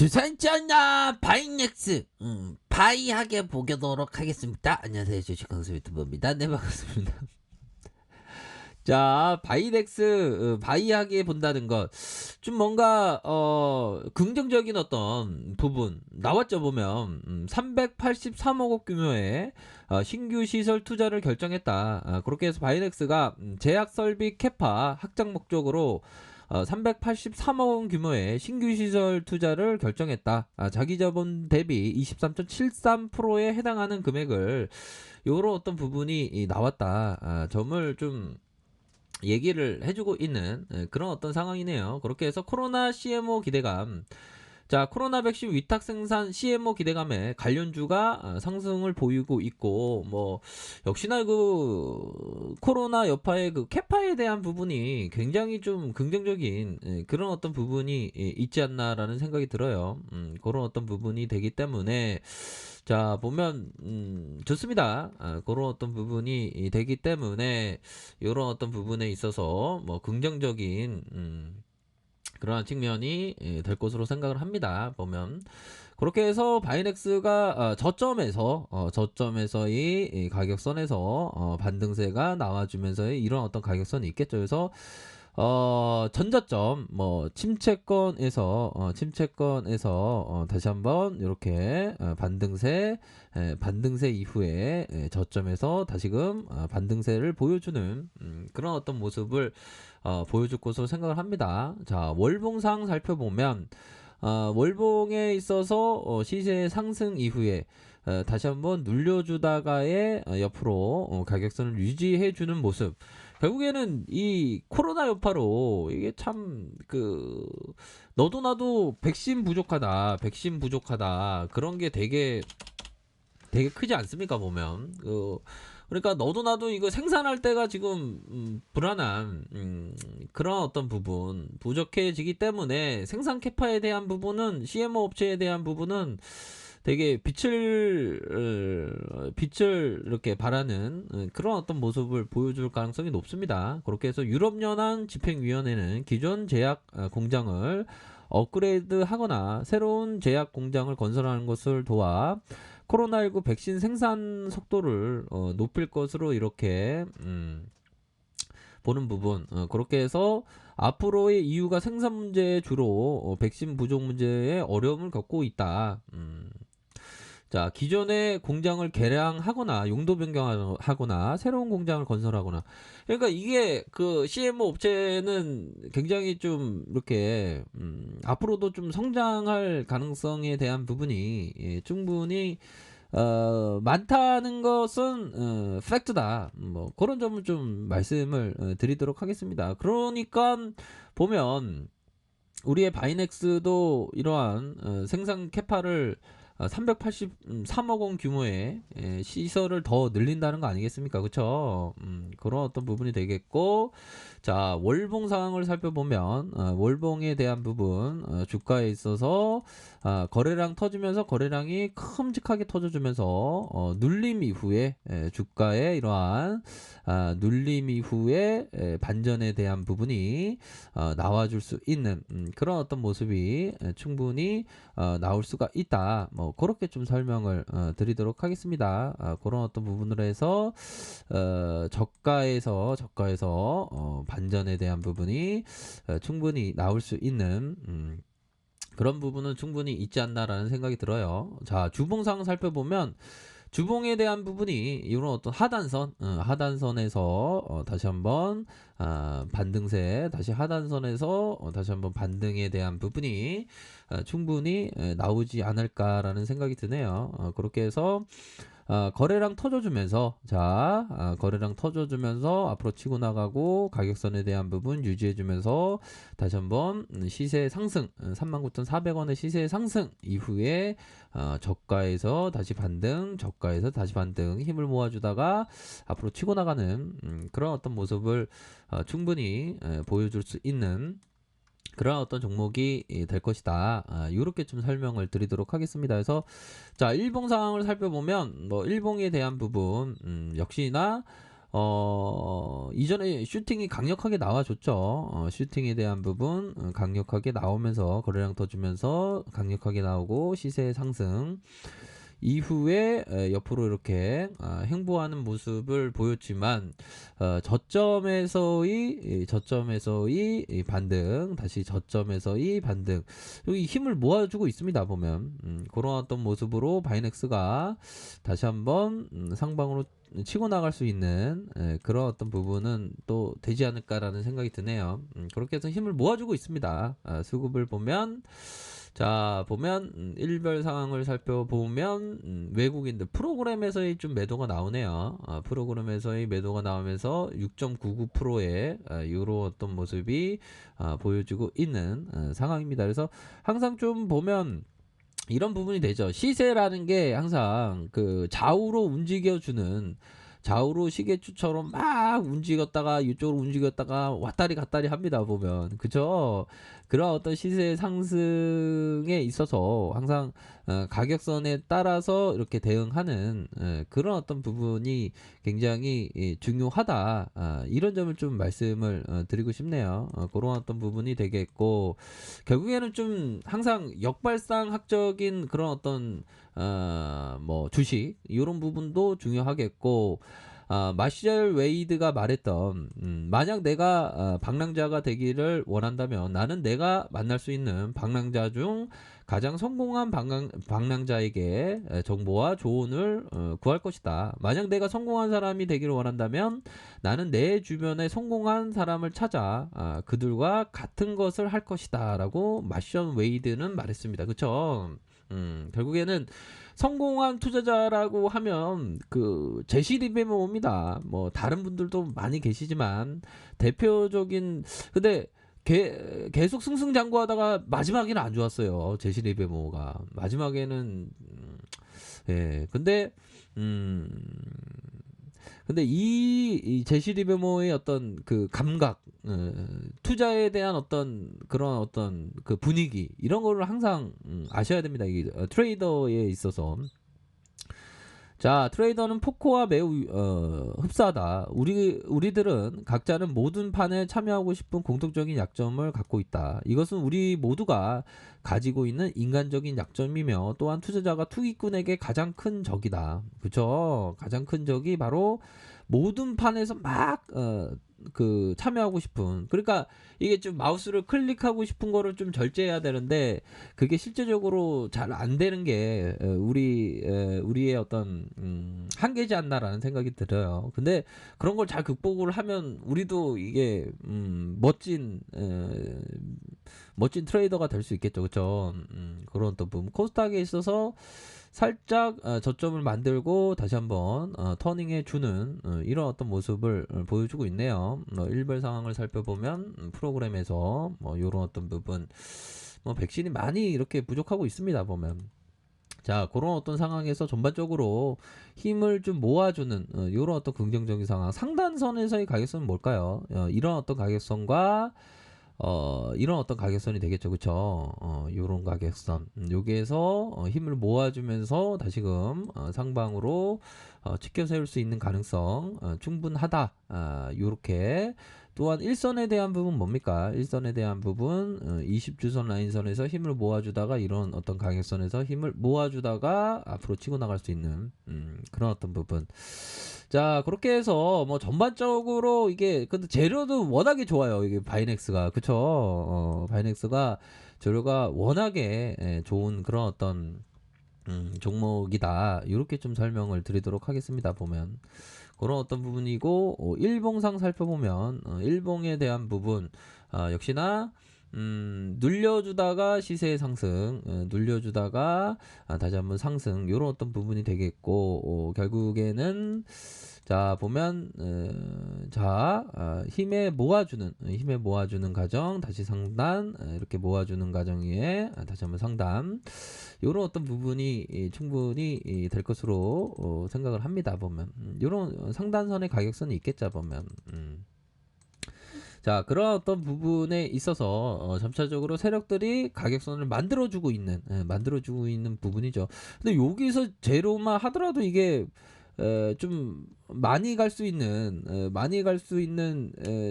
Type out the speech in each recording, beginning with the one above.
주산전나 바이넥스 바이하게 보도록 하겠습니다. 안녕하세요, 주식강수 유튜버입니다. 네, 반갑습니다. 자, 바이넥스 바이하게 본다는 것 좀 뭔가 긍정적인 어떤 부분 나왔죠. 보면 383억 원 규모의 신규 시설 투자를 결정했다. 그렇게 해서 바이넥스가 제약 설비 캐파 확장 목적으로 383억 원 규모의 신규 시설 투자를 결정했다. 자기 자본 대비 23.73%에 해당하는 금액을 요런 어떤 부분이 나왔다. 점을 좀 얘기를 해주고 있는 그런 어떤 상황이네요. 그렇게 해서 코로나 CMO 기대감, 자, 코로나 백신 위탁 생산 CMO 기대감에 관련주가 상승을 보이고 있고, 뭐 역시나 그 코로나 여파의 그 캐파에 대한 부분이 굉장히 좀 긍정적인 그런 어떤 부분이 있지 않나라는 생각이 들어요. 그런 어떤 부분이 되기 때문에 자, 보면 좋습니다. 그런 어떤 부분이 되기 때문에 이런 어떤 부분에 있어서 뭐 긍정적인 그러한 측면이 될 것으로 생각을 합니다. 보면 그렇게 해서 바이넥스가 저점에서의 이 가격선에서 반등세가 나와주면서의 이런 어떤 가격선이 있겠죠. 그래서 전저점 뭐 침체권에서 다시 한번 이렇게 반등세 이후에 저점에서 다시금 반등세를 보여주는 그런 어떤 모습을 보여줄 것으로 생각을 합니다. 자, 월봉상 살펴보면 월봉에 있어서 시세 상승 이후에 다시 한번 눌려주다가의 옆으로 가격선을 유지해주는 모습. 결국에는 이 코로나 여파로 이게 참 너도 나도 백신 부족하다 그런 게 되게 크지 않습니까? 보면 그러니까 너도 나도 이거 생산할 때가 지금 불안한 그런 어떤 부분 부족해지기 때문에 생산 캐파에 대한 부분은 CMO 업체에 대한 부분은 되게 빛을 이렇게 발하는 그런 어떤 모습을 보여줄 가능성이 높습니다. 그렇게 해서 유럽연안 집행위원회는 기존 제약 공장을 업그레이드 하거나 새로운 제약 공장을 건설하는 것을 도와 코로나19 백신 생산 속도를 높일 것으로 이렇게 보는 부분. 그렇게 해서 앞으로의 이유가 생산 문제에 주로 백신 부족 문제에 어려움을 겪고 있다. 자, 기존의 공장을 개량하거나 용도 변경하거나 새로운 공장을 건설하거나, 그러니까 이게 그 CMO 업체는 굉장히 좀 이렇게 앞으로도 좀 성장할 가능성에 대한 부분이 충분히 많다는 것은 팩트다. 뭐 그런 점을 좀 말씀을 드리도록 하겠습니다. 그러니까 보면 우리의 바이넥스도 이러한 생산 캐파를 383억 원 규모의 시설을 더 늘린다는 거 아니겠습니까? 그쵸? 그런 어떤 부분이 되겠고, 자, 월봉 상황을 살펴보면 월봉에 대한 부분 주가에 있어서 거래량 터지면서 거래량이 큼직하게 터져주면서 눌림 이후에 주가에 이러한 눌림 이후에 반전에 대한 부분이 나와줄 수 있는 그런 어떤 모습이 충분히 나올 수가 있다. 뭐 그렇게 좀 설명을 드리도록 하겠습니다. 그런 어떤 부분으로 해서 저가에서 반전에 대한 부분이 충분히 나올 수 있는 그런 부분은 충분히 있지 않나라는 생각이 들어요. 자, 주봉상 살펴보면 주봉에 대한 부분이 이런 어떤 하단선에서 다시 한번 반등세, 다시 하단선에서 다시 한번 반등에 대한 부분이 충분히 나오지 않을까라는 생각이 드네요. 그렇게 해서 거래량 터져주면서 거래량 터져주면서 앞으로 치고 나가고 가격선에 대한 부분 유지해주면서 다시 한번 시세 상승 39,400원의 시세 상승 이후에 저가에서 다시 반등 힘을 모아주다가 앞으로 치고 나가는 그런 어떤 모습을 충분히 보여줄 수 있는 그런 어떤 종목이 될 것이다. 이렇게 좀 설명을 드리도록 하겠습니다. 그래서 자, 일봉 상황을 살펴보면 뭐 일봉에 대한 부분 역시나 이전에 슈팅이 강력하게 나와줬죠. 슈팅에 대한 부분 강력하게 나오면서 거래량 터주면서 강력하게 나오고 시세 상승 이후에 옆으로 이렇게 행보하는 모습을 보였지만 저점에서의 반등, 다시 저점에서의 반등, 여기 힘을 모아주고 있습니다. 보면 그런 어떤 모습으로 바이넥스가 다시 한번 상방으로 치고 나갈 수 있는 그런 어떤 부분은 또 되지 않을까라는 생각이 드네요. 그렇게 해서 힘을 모아주고 있습니다. 수급을 보면 일별 상황을 살펴보면 외국인들 프로그램에서의 좀 매도가 나오네요. 프로그램에서의 매도가 나오면서 6.99%의 이런 어떤 모습이 보여지고 있는 상황입니다. 그래서 항상 좀 보면 이런 부분이 되죠. 시세라는 게 항상 그 좌우로 시계추처럼 막 움직였다가 이쪽으로 움직였다가 왔다리 갔다리 합니다. 보면 그죠? 그런 어떤 시세 상승에 있어서 항상 가격선에 따라서 이렇게 대응하는 그런 어떤 부분이 굉장히 중요하다. 이런 점을 좀 말씀을 드리고 싶네요. 그런 어떤 부분이 되겠고, 결국에는 좀 항상 역발상학적인 그런 어떤 뭐 주식 이런 부분도 중요하겠고, 마셜 웨이드가 말했던 만약 내가 방랑자가 되기를 원한다면 나는 내가 만날 수 있는 방랑자 중 가장 성공한 방랑자에게 정보와 조언을 구할 것이다. 만약 내가 성공한 사람이 되기를 원한다면 나는 내 주변에 성공한 사람을 찾아 그들과 같은 것을 할 것이다 라고 마셜 웨이드는 말했습니다. 그쵸? 결국에는 성공한 투자자라고 하면 그 제시 리베모입니다. 뭐 다른 분들도 많이 계시지만 대표적인, 근데 계속 승승장구하다가 마지막에는 안 좋았어요. 제시 리베모가 마지막에는 음 근데 이 제시 리베모의 어떤 그 감각, 투자에 대한 어떤 그런 어떤 그 분위기 이런 거를 항상 아셔야 됩니다. 이 트레이더에 있어서. 자, 트레이더는 포커와 매우 흡사하다. 우리들은 각자는 모든 판에 참여하고 싶은 공통적인 약점을 갖고 있다. 이것은 우리 모두가 가지고 있는 인간적인 약점이며 또한 투자자가 투기꾼에게 가장 큰 적이다. 그쵸? 가장 큰 적이 바로 모든 판에서 막 그 참여하고 싶은, 그러니까 이게 좀 마우스를 클릭하고 싶은 거를 좀 절제해야 되는데 그게 실제적으로 잘 안 되는 게 우리의 어떤 한계지 않나라는 생각이 들어요. 근데 그런 걸 잘 극복을 하면 우리도 이게 멋진 트레이더가 될 수 있겠죠. 그렇죠? 그런 또 부분 코스닥에 있어서 살짝 저점을 만들고 다시 한번 터닝해 주는 이런 어떤 모습을 보여주고 있네요. 일별 상황을 살펴보면 프로그램에서 뭐 이런 어떤 부분 뭐 백신이 많이 이렇게 부족하고 있습니다. 보면 자, 그런 어떤 상황에서 전반적으로 힘을 좀 모아주는 이런 어떤 긍정적인 상황, 상단선에서의 가격선은 뭘까요? 이런 어떤 가격선과 이런 어떤 가격선이 되겠죠. 그쵸? 요런 가격선. 여기에서 힘을 모아주면서 다시금 상방으로 치켜 세울 수 있는 가능성 충분하다. 요렇게. 또한 일선에 대한 부분 뭡니까? 일선에 대한 부분 20주선 라인선에서 힘을 모아주다가 이런 어떤 가격선에서 힘을 모아주다가 앞으로 치고 나갈 수 있는 그런 어떤 부분. 자, 그렇게 해서 뭐 전반적으로 이게 근데 재료도 워낙에 좋아요. 이게 바이넥스가. 그쵸? 바이넥스가 재료가 워낙에 좋은 그런 어떤 종목이다. 이렇게 좀 설명을 드리도록 하겠습니다. 보면 그런 어떤 부분이고, 일봉상 살펴보면 일봉에 대한 부분 역시나 눌려주다가 시세 상승, 눌려주다가 다시 한번 상승, 요런 어떤 부분이 되겠고, 결국에는 자 보면 힘에 모아주는 과정, 다시 상단, 이렇게 모아주는 과정에 다시 한번 상단, 요런 어떤 부분이 충분히 될 것으로 생각을 합니다. 보면 요런 상단선의 가격선이 있겠죠. 보면 자, 그런 어떤 부분에 있어서 점차적으로 세력들이 가격선을 만들어주고 있는 부분이죠. 근데 여기서 제로만 하더라도 이게 좀 많이 갈 수 있는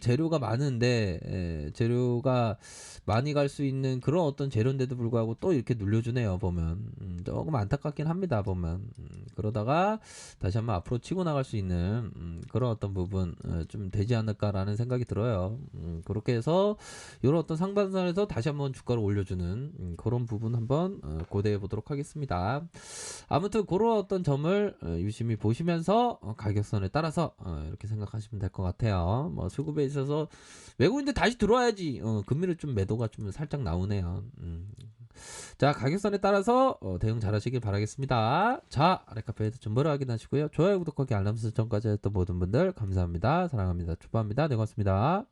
재료가 많은데 재료가 많이 갈 수 있는 그런 어떤 재료인데도 불구하고 또 이렇게 눌려주네요. 보면 조금 안타깝긴 합니다. 보면 그러다가 다시 한번 앞으로 치고 나갈 수 있는 그런 어떤 부분 좀 되지 않을까라는 생각이 들어요. 그렇게 해서 이런 어떤 상반선에서 다시 한번 주가를 올려주는 그런 부분 한번 고대해 보도록 하겠습니다. 아무튼 그런 어떤 점을 유심히 보시면서 가격선에 따라서 이렇게 생각하시면 될 것 같아요. 뭐 수급에 있어서 외국인들 다시 들어와야지 금리를 좀 매도가 좀 살짝 나오네요. 자, 가격선에 따라서 대응 잘 하시길 바라겠습니다. 자, 아래카페에서 정보를 확인하시고요. 좋아요, 구독하기, 알람 설정까지 했던 모든 분들 감사합니다. 사랑합니다. 축복합니다. 네, 고맙습니다.